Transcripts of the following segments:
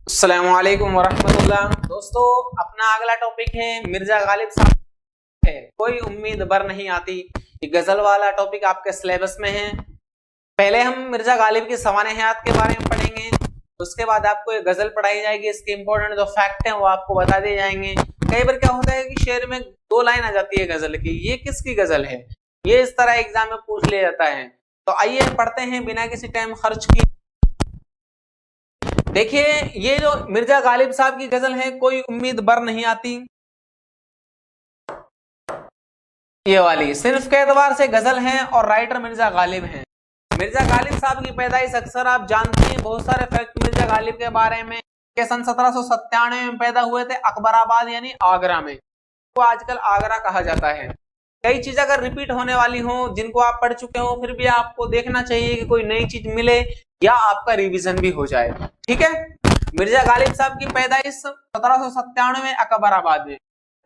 अस्सलामु अलैकुम वरहमतुल्लाह। दोस्तों, अपना अगला टॉपिक है मिर्जा गालिब साहब है कोई उम्मीद बर नहीं आती। ये गजल वाला टॉपिक आपके सिलेबस में है। पहले हम मिर्जा गालिब की सवाने हयात के बारे में पढ़ेंगे, उसके बाद आपको ये गजल पढ़ाई जाएगी। इसके इंपॉर्टेंट जो फैक्ट हैं वो आपको बता दिए जाएंगे। कई बार क्या होता है कि शेर में दो लाइन आ जाती है गजल की, ये किसकी गजल है, ये इस तरह एग्जाम में पूछ लिया जाता है। तो आइए पढ़ते हैं बिना किसी टाइम खर्च किए। देखिए, ये जो मिर्जा गालिब साहब की गजल है कोई उम्मीद बर नहीं आती, ये वाली सिर्फ के एतबार से गजल है और राइटर मिर्जा गालिब हैं। मिर्जा गालिब साहब की पैदाइश अक्सर आप जानते हैं, बहुत सारे फैक्ट मिर्जा गालिब के बारे में कि सन 1797 में पैदा हुए थे अकबराबाद यानी आगरा में, तो आजकल आगरा कहा जाता है। कई चीज अगर रिपीट होने वाली हो जिनको आप पढ़ चुके हो, फिर भी आपको देखना चाहिए कि कोई नई चीज मिले या आपका रिवीजन भी हो जाए। ठीक है, मिर्जा गालिब साहब की पैदाइश 1797 में अकबराबाद में।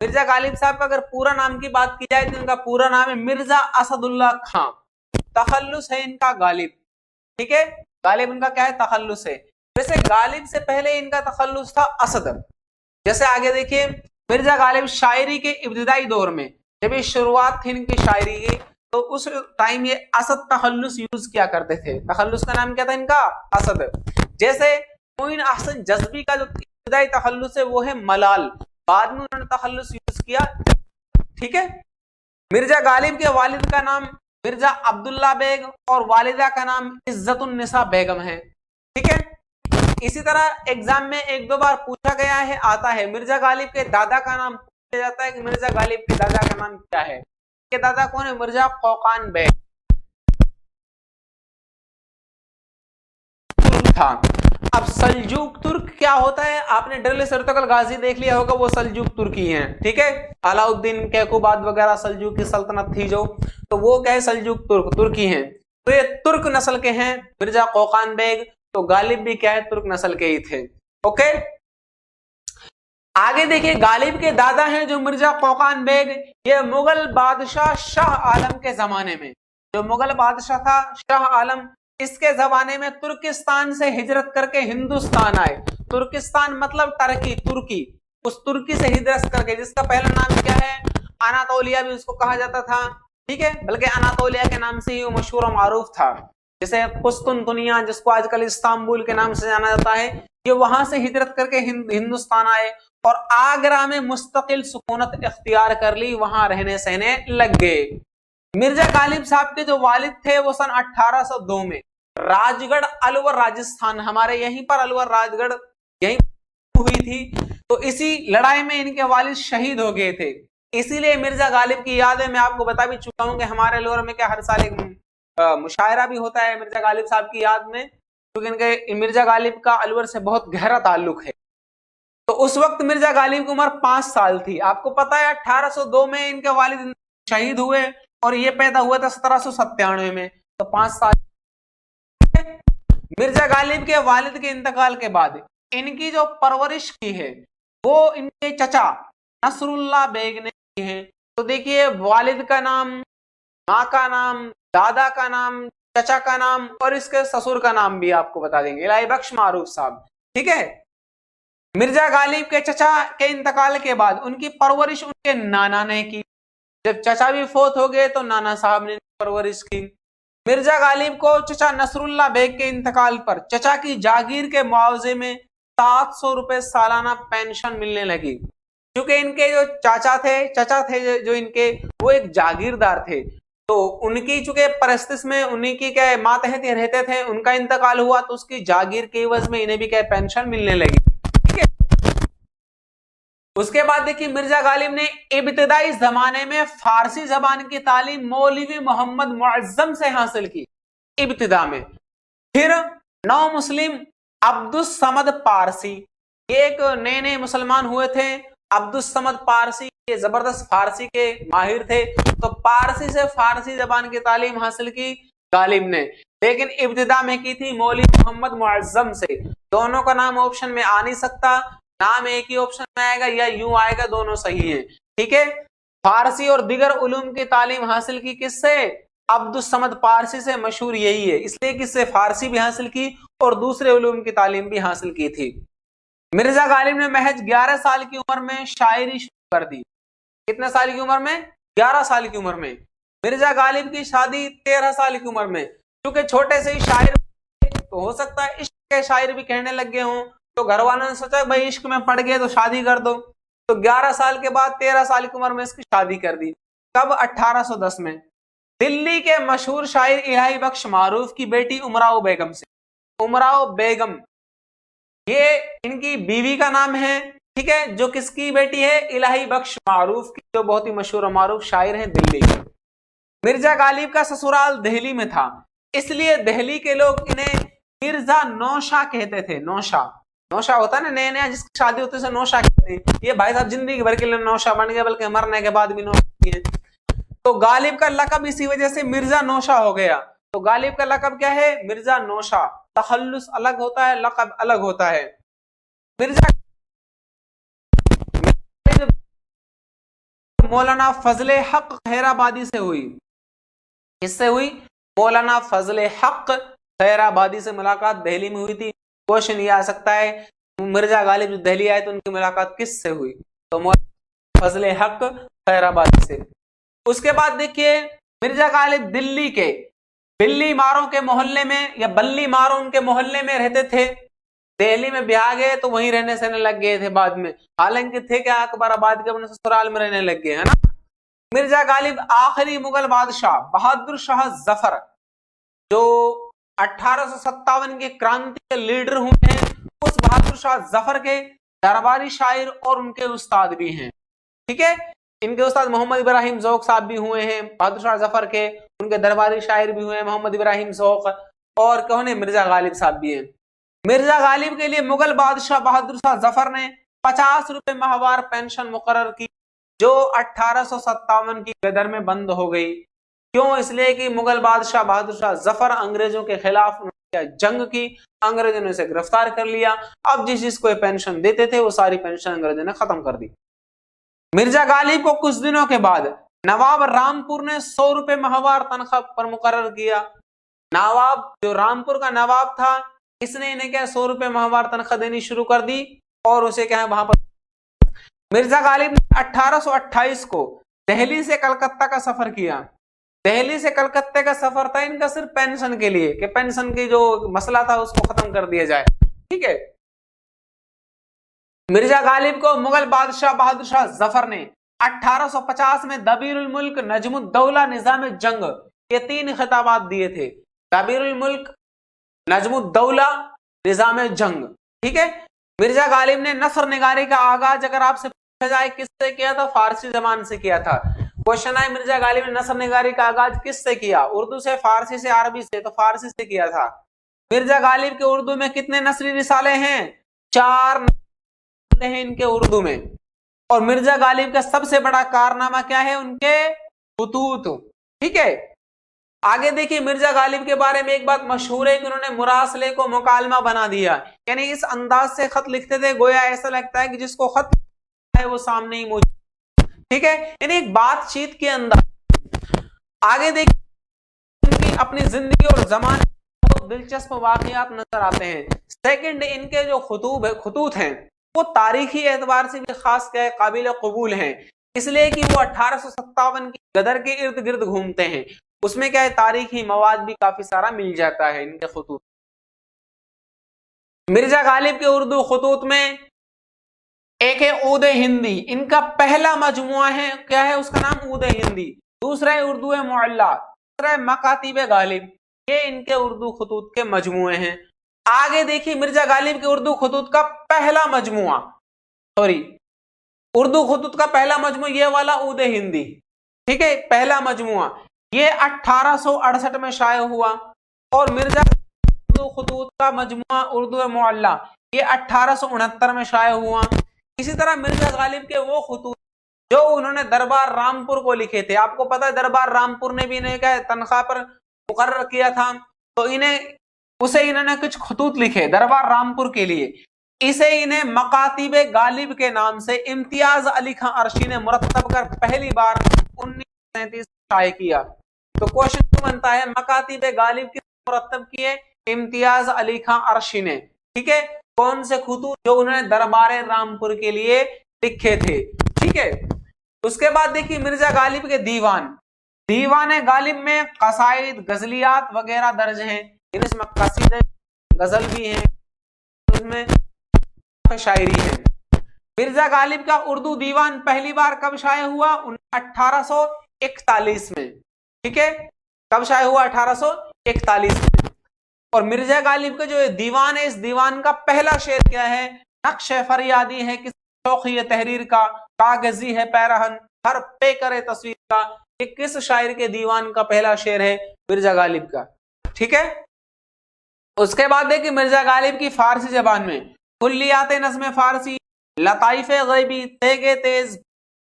मिर्जा गालिब साहब का अगर पूरा नाम की बात की जाए तो इनका पूरा नाम है मिर्जा असदुल्ला खां, तखल्लुस है इनका गालिब। ठीक है, गालिब इनका क्या है, तखल्लुस है। वैसे गालिब से पहले इनका तखल्लुस था असद। जैसे आगे देखिए, मिर्जा गालिब शायरी के इब्तिदाई दौर में जब ये शुरुआत थी इनकी शायरी की, तो उस टाइम ये असद तखल्लुस यूज किया करते थे। तखल्लुस का नाम क्या था इनका, असद। जैसे मोइन अहसन जज्बी का जो इब्तिदाई तखल्लुस है वो है मलाल, बाद में उन्होंने तखल्लुस यूज किया। ठीक है, मिर्जा गालिब के वालिद का नाम मिर्जा अब्दुल्ला बेग और वालिदा का नाम इज्जतुन्निसा बेगम है। ठीक है, इसी तरह एग्जाम में एक दो बार पूछा गया है, आता है मिर्जा गालिब के दादा का नाम पूछा जाता है कि मिर्जा गालिब के दादा का नाम क्या है। के दादा कौन है, मिर्जा कोकान बेग था। अब सल्जूक तुर्क क्या होता है, आपने डरले सरतकल गाजी देख लिया होगा, वो सल्जूक तुर्की हैं। ठीक है, अलाउद्दीन कैकुबाद वगैरह सल्जूक की सल्तनत थी जो, तो वो क्या है, सल्जूक तुर्की हैं। तो ये तुर्क नस्ल के हैं मिर्जा कोकान बेग, तो गालिब भी क्या है, तुर्क नस्ल के ही थे। ओके, आगे देखिए, गालिब के दादा हैं जो मिर्जा कोकान बेग, ये मुगल बादशाह शाह आलम के जमाने में, जो मुगल बादशाह था शाह आलम, इसके जमाने में तुर्किस्तान से हिजरत करके हिंदुस्तान आए। तुर्किस्तान मतलब टर्की, तुर्की, उस तुर्की से हिजरत करके, जिसका पहला नाम क्या है, अनातोलिया भी उसको कहा जाता था। ठीक है, बल्कि अनातोलिया के नाम से ही वो मशहूर और मारूफ था। जैसे कुस्तुनतुनिया जिसको आजकल इस्तांबुल के नाम से जाना जाता है, ये वहां से हिजरत करके हिंदुस्तान आए और आगरा में मुस्तकिल सुकूनत इख्तियार कर ली, वहां रहने सहने लग गए। मिर्जा गालिब साहब के जो वालिद थे वो सन 1802 में राजगढ़ अलवर राजस्थान, हमारे यहीं पर अलवर राजगढ़ यहीं हुई थी, तो इसी लड़ाई में इनके वालिद शहीद हो गए थे। इसीलिए मिर्जा गालिब की याद है, मैं आपको बता भी चुका हूं कि हमारे अलवर में क्या हर साल एक मुशायरा भी होता है मिर्जा गालिब साहब की याद में, क्योंकि इनके मिर्जा गालिब का अलवर से बहुत गहरा ताल्लुक है। तो उस वक्त मिर्जा गालिब की उम्र 5 साल थी। आपको पता है 1802 में इनके वालिद शहीद हुए और ये पैदा हुआ था 1797 में, तो 5 साल। मिर्जा गालिब के वालिद के इंतकाल के बाद इनकी जो परवरिश की है वो इनके चचा नसरुल्ला बेग ने की है। तो देखिए, वालिद का नाम, माँ का नाम, दादा का नाम, चचा का नाम और इसके ससुर का नाम भी आपको बता देंगे, इलाही बख्श मारूफ साहब। ठीक है, मिर्जा गालिब के चचा के इंतकाल के बाद उनकी परवरिश उनके नाना ने की। जब चचा भी फोत हो गए तो नाना साहब ने परवरिश की। मिर्जा गालिब को चचा नसरुल्ला बेग के इंतकाल पर चचा की जागीर के मुआवजे में 700 रुपए सालाना पेंशन मिलने लगी, क्योंकि इनके जो चचा थे जो इनके, वो एक जागीरदार थे, तो उनकी चूंकि परिस्थिति में उन्हीं की क्या मातहत रहते थे, उनका इंतकाल हुआ तो उसकी जागीर के एवज में इन्हें भी क्या पेंशन मिलने लगी। ठीक है, उसके बाद देखिए, मिर्जा गालिब ने इब्तिदाई जमाने में फारसी जबान की तालीम मौलवी मोहम्मद मुअज्जम से हासिल की इब्तिदा में। फिर नौ मुस्लिम अब्दुस समद पारसी, ये एक नए नए मुसलमान हुए थे। अब्दुस समद पारसी ये जबरदस्त फारसी के माहिर थे, तो पारसी से फारसी जबान की तालीम हासिल की गालिब ने, लेकिन इब्तिदा में की थी मौलवी मोहम्मद मुअज्जम से। दोनों का नाम ऑप्शन में आ नहीं सकता, नाम एक ही ऑप्शन में आएगा या यूं आएगा, दोनों सही है। ठीक है, फारसी और दिगर उलूम की तालीम हासिल की किससे, अब्दुस समद पारसी से, मशहूर यही है, इसलिए किससे, फारसी भी हासिल की और दूसरे उलूम की तालीम भी हासिल की थी। मिर्जा गालिब ने महज 11 साल की उम्र में शायरी शुरू कर दी। कितने साल की उम्र में? 11 साल की उम्र में। मिर्जा गालिब की शादी 13 साल की उम्र में। क्योंकि छोटे से ही शायर, तो हो सकता है इश्क के शायर भी कहने लग गए हों, तो घर वालों ने सोचा भाई इश्क में पड़ गए तो शादी कर दो। तो 11 साल के बाद 13 साल की उम्र में इसकी शादी कर दी। कब? 1810 में। दिल्ली के मशहूर शायर इलाही बख्श मारूफ की बेटी उमराव बेगम से। उमराव बेगम, ये इनकी बीवी का नाम है, ठीक है, जो किसकी बेटी है? इलाही बख्श मारूफ की, जो बहुत ही मशहूर और मारूफ शायर हैं दिल्ली के। मिर्जा गालिब का ससुराल दिल्ली में था, इसलिए दिल्ली के लोग इन्हें मिर्जा नौशा कहते थे। नौशा, नौशा होता है ना, नया नया जिसकी शादी होती है नौशा कहते हैं। ये भाई साहब जिंदगी भर के लिए नौशा बन गए, बल्कि मरने के बाद भी नौशा है। तो गालिब का लकब इसी वजह से मिर्जा नौशा हो गया। तो गालिब का लकब क्या है? मिर्जा नौशा। तखल्लुस अलग होता है, लकब अलग होता है। मिर्जा मौलाना फजले हक खैराबादी से हुई। किससे हुई? मौलाना फजले हक खैराबादी से मुलाकात दिल्ली में हुई थी। क्वेश्चन ये आ सकता है मिर्जा गालिब जो दिल्ली आए तो उनकी मुलाकात किससे हुई? तो मौलाना फजले हक खैराबादी से। उसके बाद देखिए मिर्जा गालिब दिल्ली के बिल्ली मारों के मोहल्ले में, या बल्ली मारों उनके मोहल्ले में रहते थे। दिल्ली में ब्याह गए तो वहीं रहने सहने लग गए थे बाद में। हालांकि थे क्या अकबराबाद के, अपने ससुराल में रहने लग गए, है ना। मिर्जा गालिब आखिरी मुगल बादशाह बहादुर शाह जफर, जो 1857 के क्रांति के लीडर हुए हैं, उस बहादुर शाह जफर के दरबारी शायर और उनके उस्ताद भी हैं। ठीक है, इनके उस्ताद मोहम्मद इब्राहिम ज़ौक़ साहब भी हुए हैं बहादुर शाह जफर के, उनके दरबारी शायर भी हुए हैं मोहम्मद इब्राहिम ज़ौक़, और कौन है? मिर्जा गालिब साहब भी हैं। मिर्जा गालिब के लिए मुगल बादशाह बहादुर शाह जफर ने 50 रुपए माहवार पेंशन मुकर्रर की, जो 1857 की गदर में बंद हो गई। क्यों? इसलिए कि मुगल बादशाह बहादुर शाह जफर अंग्रेजों के खिलाफ जंग की, अंग्रेजों ने इसे गिरफ्तार कर लिया। अब जिस जिसको ये पेंशन देते थे वो सारी पेंशन अंग्रेजों ने खत्म कर दी। मिर्जा गालिब को कुछ दिनों के बाद नवाब रामपुर ने 100 रुपए माहवार तनख्वाह पर मुकर्रर किया। नवाब, जो रामपुर का नवाब था, इसने इन्हें क्या 100 रुपए माहवार तनख्वाह देनी शुरू कर दी, और उसे क्या है वहां पर। मिर्जा गालिब ने 1828 को दिल्ली से कलकत्ता का सफर किया। दिल्ली से कलकत्ते का सफर था इनका सिर्फ पेंशन के लिए, कि पेंशन की जो मसला था उसको खत्म कर दिया जाए। ठीक है, मिर्जा गालिब को मुगल बादशाह बहादुर शाह जफर ने 1850 में दबीरुल मुल्क, नजमुद्दौला, निजाम जंग, ये 3 खिताबात दिए थे। दबीरुल मुल्क, नजमुद्दौला, निजाम जंग। ठीक है, मिर्जा गालिब ने नसर निगारी का आगाज, अगर आपसे पूछा जाए किससे किया था? फारसी जबान से किया था। क्वेश्चन है मिर्जा गालिब ने नसर निगारी का आगाज किससे किया? उर्दू से, फारसी से, अरबी से? तो फारसी से किया था। मिर्जा गालिब के उर्दू में कितने नसरी रिसाले हैं? 4 हैं इनके उर्दू में। और मिर्जा गालिब का सबसे बड़ा कारनामा क्या है? उनके खुतूत। ठीक है, आगे देखिए मिर्जा गालिब के बारे में एक बात मशहूर है कि उन्होंने मुरासले को मुकालमा बना दिया, यानी इस अंदाज से खत लिखते थे गोया ऐसा लगता है कि जिसको खत है वो सामने ही मौजूद। ठीक है, यानी एक बातचीत के अंदाज। आगे देखिए उनकी अपनी जिंदगी और जमाने बहुत दिलचस्प वाकयात नजर आते हैं। सेकंड, इनके जो खुतूत हैं वो तारीखी एतबार से भी खास क्या है, काबिल कबूल हैं, इसलिए कि वो 1857 की गदर के इर्द गिर्द घूमते हैं। उसमें क्या है, तारीखी मवाद भी काफी सारा मिल जाता है इनके खुतूत। मिर्जा गालिब के उर्दू खुतूत में एक है ऊद हिंदी, इनका पहला मजमुआ है, क्या है उसका नाम? ऊद हिंदी। दूसरा है उर्दू है मुअल्ला, तीसरा है मकातिब गालिब। ये इनके उर्दू खुतूत के मजमुए हैं। आगे देखिए मिर्जा गालिब के उर्दू खुतूत का पहला मजमुआ, उर्दू खुतूत का पहला मजमुआ ये वाला ऊद हिंदी। ठीक है, पहला मजमुआ ये 1868 में शाये हुआ। और मिर्जा उर्दू खुतूत का मजमुआ उर्दू मुअल्ला ये 1869 में शाये हुआ। इसी तरह मिर्जा गालिब के वो खुतूत जो उन्होंने दरबार रामपुर को लिखे थे, आपको पता है दरबार रामपुर ने भी इन्हें क्या तनख्वाह पर मुकर्रर किया था, तो इन्होंने कुछ खुतूत लिखे दरबार रामपुर के लिए। इसे इन्हें मकातिब गालिब के नाम से इम्तियाज अली खां अरशी ने मुरतब कर पहली बार 1937 शाये किया। तो क्वेश्चन बनता है मकातिब गालिब किसने मुरतब किए? इम्तियाज अली खां अरशी ने। ठीक है, कौन से खुतूत? जो उन्होंने दरबारे रामपुर के लिए लिखे थे। ठीक है, उसके बाद देखिए मिर्जा गालिब के दीवान, दीवान गालिब में कसाइद, गजलियात वगैरह दर्ज हैं। इसमें कसीदे, गजल भी हैं, उसमें शायरी है। मिर्जा गालिब का उर्दू दीवान पहली बार कब शाये हुआ? 1841 में। ठीक है, कब शाये हुआ? 1841 में। और मिर्जा गालिब का जो दीवान है, इस दीवान का पहला शेर क्या है? नक्श फरियादी है किस शौखी तहरीर का, कागजी है पैरहन हर पे करे तस्वीर का। ये किस शायर के दीवान का पहला शेर है? मिर्जा गालिब का। ठीक है, उसके बाद देखिए मिर्जा गालिब की फारसी जबान में कुल्लियात नज़्म फारसी, लताइफे गैबी, तेगे तेज,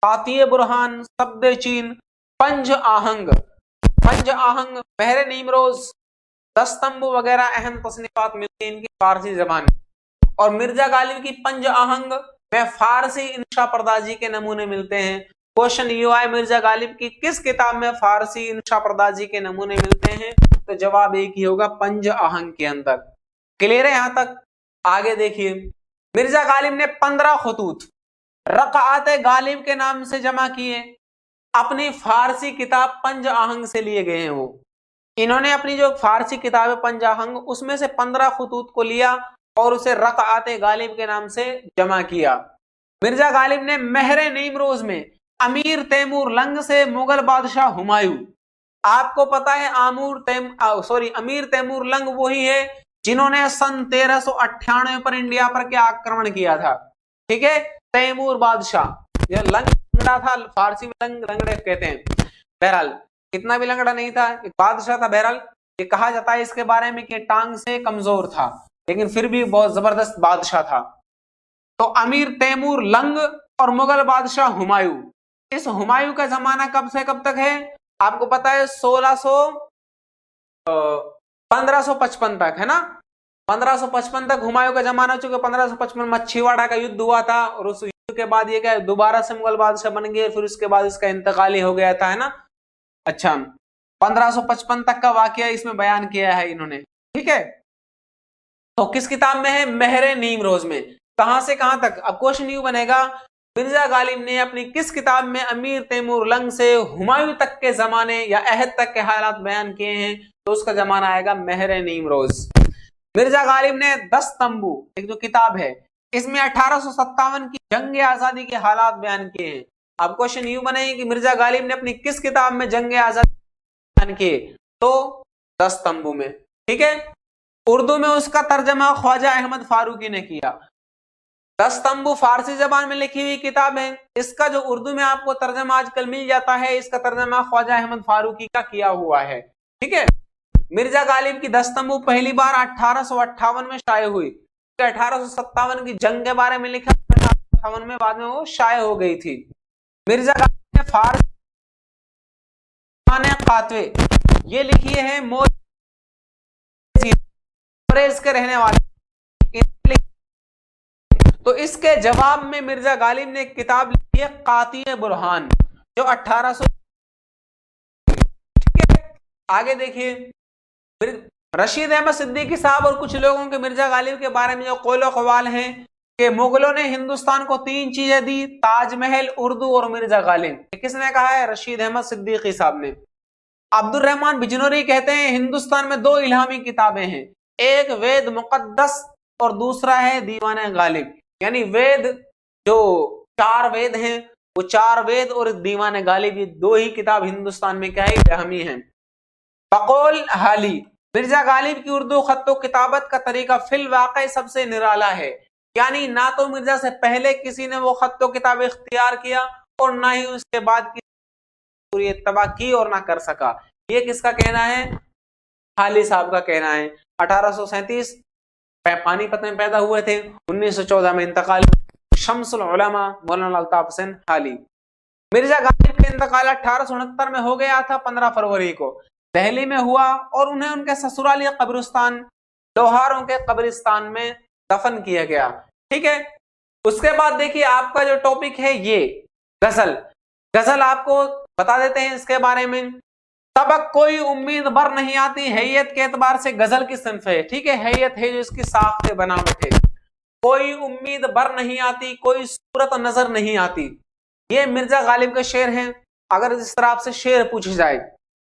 तातिये बुरहान, शब्द चीन, पंज आहंग, महरे नीमरोज, दस्तंबु वगैरह अहम तसनीफात मिलती हैं इनकी फारसी जबान में। और मिर्जा गालिब की पंज आहंग में फारसी इंशा पर्दाजी के नमूने मिलते हैं। क्वेश्चन यू आए मिर्जा गालिब की किस किताब में फारसी इंशा पर्दाजी के नमूने मिलते हैं? तो जवाब एक ही होगा, पंज आहंग के अंदर। क्लियर है यहां तक? आगे देखिए, मिर्जा गालिब ने 15 खतूत रकात गालिब के नाम से जमा किए। अपनी फारसी किताब पंज आहंग से लिए गए हैं। वो इन्होंने अपनी जो फारसी किताब है पंज आहंग, उसमें से 15 खतूत को लिया और उसे रकात गालिब के नाम से जमा किया। मिर्जा गालिब ने महरे नीमरोज में अमीर तैमूर लंग से मुगल बादशाह हुमायूं, आपको पता है अमीर तैमूर लंग वही है जिन्होंने सन 1398 पर इंडिया पर क्या आक्रमण किया था। ठीक है, तैमूर बादशाह, यह लंगड़ा था, फारसी में लंगड़े कहते हैं। बहरहाल इतना भी लंगड़ा नहीं था, एक बादशाह था। बहरहाल ये कहा जाता है इसके बारे में कि टांग से कमजोर था, लेकिन फिर भी बहुत जबरदस्त बादशाह था। तो अमीर तैमूर लंग और मुगल बादशाह हुमायूं, इस हुमायूं का जमाना कब से कब तक है? आपको पता है 1555 तक है ना। 1555 तक हुमायूं का जमाना, चूंकि 1555 मच्छीवाड़ा का युद्ध हुआ था और उस युद्ध के बाद ये क्या दोबारा से मुगल बादशाह बन गए, फिर उसके बाद इसका इंतकाल ही हो गया था, है ना। अच्छा, 1555 तक का वाकया इसमें बयान किया है इन्होंने। ठीक है, तो किस किताब में है? महरे नीमरोज में। कहां से कहां तक? अब क्वेश्चन यू बनेगा, मिर्जा गालिब ने अपनी किस किताब में अमीर तैमूर लंग से हुमायूं तक के जमाने या अहद तक के हालात बयान किए हैं? तो उसका जमाना आएगा महरे नीमरोज। मिर्जा गालिब ने दस्तंबू, एक जो किताब है, इसमें 1857 की जंग आजादी के हालात बयान किए हैं। अब क्वेश्चन यू बने कि मिर्जा गालिब ने अपनी किस किताब में जंग आजादी बयान किए? तो दस्तंबू में। ठीक है, उर्दू में उसका तर्जमा ख्वाजा अहमद फारूकी ने किया। दस्तंबू फारसी जबान में लिखी हुई किताब है, इसका जो उर्दू में आपको तर्जमा आजकल मिल जाता है, इसका तर्जमा ख्वाजा अहमद फारूकी का किया हुआ है। ठीक है, मिर्जा गालिब की दस्तंबू पहली बार 1858 में शाये हुई। 1857 की जंग के बारे में लिखा, 1858 में बाद में वो शाये हो गई थी। मिर्जा गालिब ने फारसी कातवे ये लिखी है, मोरेज के रहने वाले। तो इसके जवाब में मिर्जा गालिब ने एक किताब लिखी है कातिये बुरहान, जो 1800। ठीक है, आगे देखिए, रशीद अहमद सिद्दीकी साहब और कुछ लोगों के मिर्जा गालिब के बारे में जो कौलो क़वाल हैं कि मुगलों ने हिंदुस्तान को 3 चीजें दी, ताजमहल, उर्दू और मिर्जा गालिब। किसने कहा है? रशीद अहमद सिद्दीकी साहब ने। अब्दुल रहमान बिजनौरी कहते हैं हिंदुस्तान में 2 इल्हामी किताबें हैं, एक वेद मुकद्दस और दूसरा है दीवान गालिब। यानी वेद, जो 4 वेद हैं, वो 4 वेद और दीवान गालिब, ये 2 ही किताब हिंदुस्तान में क्या है? इल्हामी हैं। बकौल हाली, मिर्जा गालिब की उर्दू खत्तो किताबत का तरीका फिल वाक़ई सबसे निराला है। यानी ना तो मिर्जा से पहले किसी ने वो खत्तो किताब इख्तियार किया और ना ही उसके बाद की इत्तबा की और ना कर सका। ये किसका कहना है? हाली साहब का कहना है। 1837 पानीपत में पैदा हुए थे, 1914 में इंतकाल, शम्सुल उलमा मौलाना अल्ताफ हुसैन हाली। मिर्जा गालिब का इंतकाल 1869 में हो गया था, 15 फरवरी को दिल्ली में हुआ और उन्हें उनके ससुराली कब्रिस्तान लोहारों के कब्रिस्तान में दफन किया गया। ठीक है, उसके बाद देखिए आपका जो टॉपिक है ये गजल आपको बता देते हैं इसके बारे में। सबक कोई उम्मीद भर नहीं आती, हैयत के एतबार से गजल की सिन्फ है। ठीक है, हैयत है जो इसकी साख से बनावट है। कोई उम्मीद बर नहीं आती, कोई सूरत नजर नहीं आती। ये मिर्जा गालिब का शेर है। अगर इस तरह आपसे शेर पूछा जाए,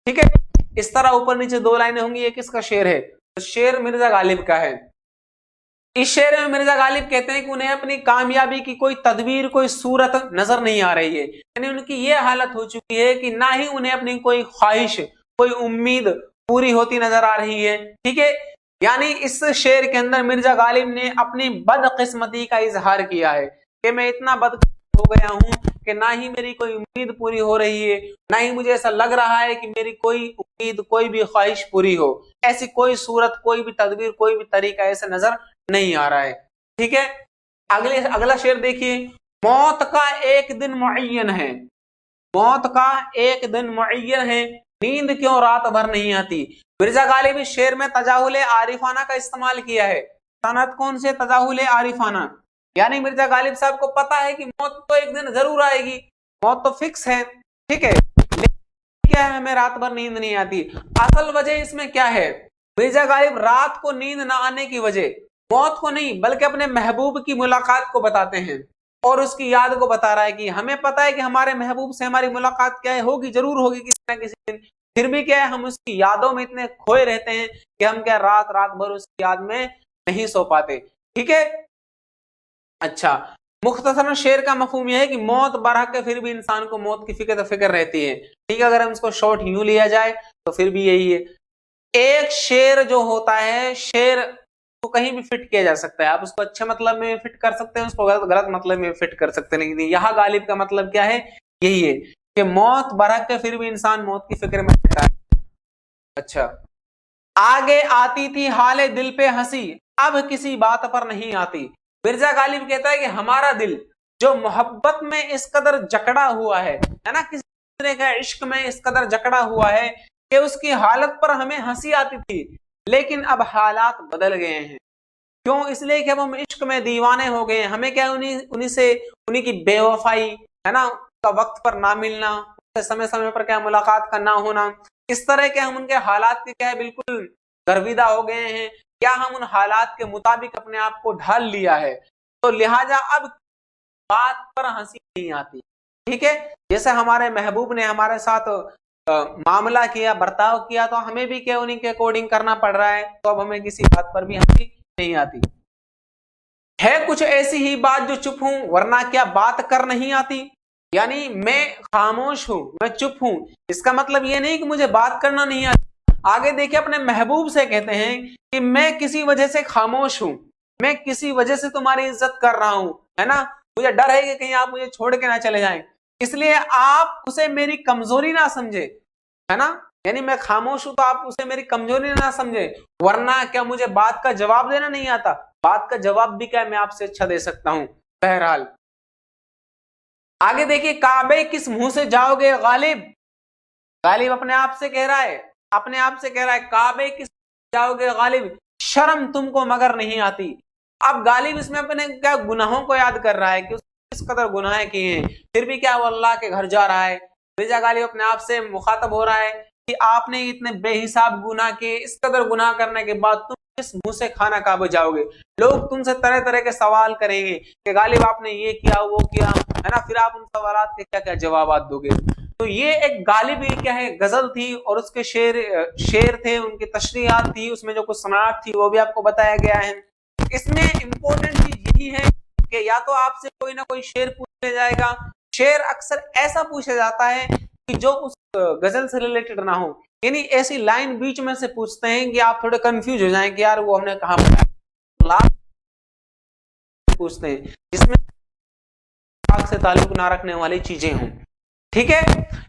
ठीक है, इस तरह ऊपर नीचे दो लाइनें होंगी, ये किसका शेर है? तो शेर मिर्जा गालिब का है। इस शेर में मिर्जा गालिब कहते हैं कि उन्हें अपनी कामयाबी की कोई तदबीर, कोई सूरत नजर नहीं आ रही है। यानी उनकी ये हालत हो चुकी है कि ना ही उन्हें अपनी कोई ख्वाहिश, कोई उम्मीद पूरी होती नजर आ रही है। ठीक है, यानी इस शेर के अंदर मिर्जा गालिब ने अपनी बदकिस्मती का इजहार किया है कि मैं इतना बदकिस्मत हो गया हूं कि ना ही मेरी कोई उम्मीद पूरी हो रही है, ना ही मुझे ऐसा लग रहा है कि मेरी कोई उम्मीद, कोई भी ख्वाहिश पूरी हो। ऐसी कोई सूरत, कोई भी तदबीर, कोई भी तरीका ऐसा नजर नहीं आ रहा है। ठीक है, अगला शेर देखिए। मौत का एक दिन मुअय्यन है, मौत का एक दिन मुअय्यन है, नींद क्यों रात भर नहीं आती। मिर्जा गालिब इस शेर में तजाहुल आरिफाना का इस्तेमाल किया है। सनत कौन से? तजाहुल आरिफाना। यानी मिर्जा गालिब साहब को पता है कि मौत तो एक दिन जरूर आएगी, मौत तो फिक्स है। ठीक है, क्या है, हमें रात भर नींद नहीं आती। असल वजह इसमें क्या है? मिर्जा गालिब रात को नींद ना आने की वजह मौत को नहीं, बल्कि अपने महबूब की मुलाकात को बताते हैं और उसकी याद को बता रहा है कि हमें पता है कि हमारे महबूब से हमारी मुलाकात क्या है, होगी, जरूर होगी किसी न किसी दिन। फिर भी क्या है, हम उसकी यादों में इतने खोए रहते हैं कि हम क्या रात रात भर उसकी याद में नहीं सो पाते। ठीक है, अच्छा, मुख्तसरन शेर का मफहूम यह है कि मौत बरहक है, फिर भी इंसान को मौत की फिक्र रहती है। ठीक है, अगर हम इसको शॉर्ट यूं लिया जाए तो फिर भी यही है। एक शेर जो होता है, शेर को कहीं भी फिट किया जा सकता है। आप उसको अच्छे मतलब में फिट कर सकते हैं, उसको गलत मतलब में फिट कर सकते हैं, लेकिन यहाँ गालिब का मतलब क्या है? यही है कि मौत बरहक है, फिर भी इंसान मौत की फिक्र में रहता है। अच्छा, आगे आती थी हाले दिल पे हंसी, अब किसी बात पर नहीं आती। मिर्जा गालिब कहता है कि हमारा दिल जो मोहब्बत में इस कदर जकड़ा हुआ है ना, किसी दूसरे का इश्क में इस कदर जकड़ा हुआ है कि उसकी हालत पर हमें हंसी आती थी, लेकिन अब हालात बदल गए हैं। क्यों? इसलिए कि अब हम इश्क में दीवाने हो गए हैं। हमें क्या, उन्हीं से उन्हीं की बेवफाई है ना, उनका वक्त पर ना मिलना, समय समय पर क्या मुलाकात का ना होना, इस तरह के हम उनके हालात के क्या है बिल्कुल गर्विदा हो गए हैं, या हम उन हालात के मुताबिक अपने आप को ढाल लिया है, तो लिहाजा अब बात पर हंसी नहीं आती। ठीक है, जैसे हमारे महबूब ने हमारे साथ मामला किया, बर्ताव किया, तो हमें भी क्या उन्हीं के अकॉर्डिंग करना पड़ रहा है, तो अब हमें किसी बात पर भी हंसी नहीं आती। है कुछ ऐसी ही बात जो चुप हूं, वरना क्या बात कर नहीं आती। यानी मैं खामोश हूं, मैं चुप हूं, इसका मतलब ये नहीं कि मुझे बात करना नहीं आती। आगे देखिए, अपने महबूब से कहते हैं कि मैं किसी वजह से खामोश हूं, मैं किसी वजह से तुम्हारी इज्जत कर रहा हूं, है ना, मुझे डर है कि कहीं आप मुझे छोड़ के ना चले जाएं, इसलिए आप उसे मेरी कमजोरी ना समझे, है ना। यानी मैं खामोश हूं तो आप उसे मेरी कमजोरी ना समझे, वरना क्या मुझे बात का जवाब देना नहीं आता? बात का जवाब भी क्या मैं आपसे अच्छा दे सकता हूं। बहरहाल आगे देखिए, काबे किस मुंह से जाओगे गालिब। गालिब अपने आप से कह रहा है, अपने आप से कह रहा है, काबे किस जाओगे गालिब, शर्म तुमको मगर नहीं आती। अब गालिब इसमें अपने क्या गुनाहों को याद कर रहा है कि उसने किस कदर गुनाह किए हैं, फिर भी क्या वो अल्लाह के घर जा रहा है। मिर्जा गालिब अपने आप से मुखातब हो रहा है कि आपने इतने बेहिसाब गुनाह किए, इस कदर गुनाह करने के बाद तुम किस मुंह से खाना काबे जाओगे। लोग तुमसे तरह तरह के सवाल करेंगे कि गालिब आपने ये किया, वो किया, है ना, फिर आप उन सवालात के क्या क्या जवाब दोगे। तो ये एक गालिब क्या है गजल थी, और उसके शेर थे, उनकी तशरीहात थी, उसमें जो कुछ सनात थी वो भी आपको बताया गया है। इसमें इंपॉर्टेंट चीज यही है कि या तो आपसे कोई ना कोई शेर पूछ लिया जाएगा। शेर अक्सर ऐसा पूछा जाता है कि जो उस गजल से रिलेटेड ना हो, यानी ऐसी लाइन बीच में से पूछते हैं कि आप थोड़े कंफ्यूज हो जाएं कि यार वो हमने कहा पूछते हैं जिसमें से ताल्लुक ना रखने वाली चीजें हों। ठीक है,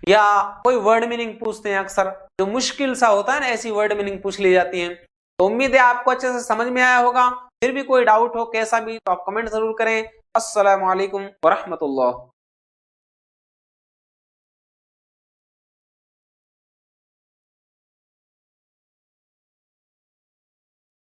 या कोई वर्ड मीनिंग पूछते हैं, अक्सर जो मुश्किल सा होता है ना, ऐसी वर्ड मीनिंग पूछ ली जाती है। तो उम्मीद है आपको अच्छे से समझ में आया होगा। फिर भी कोई डाउट हो कैसा भी तो आप कमेंट जरूर करें। अस्सलामु अलैकुम व रहमतुल्लाह।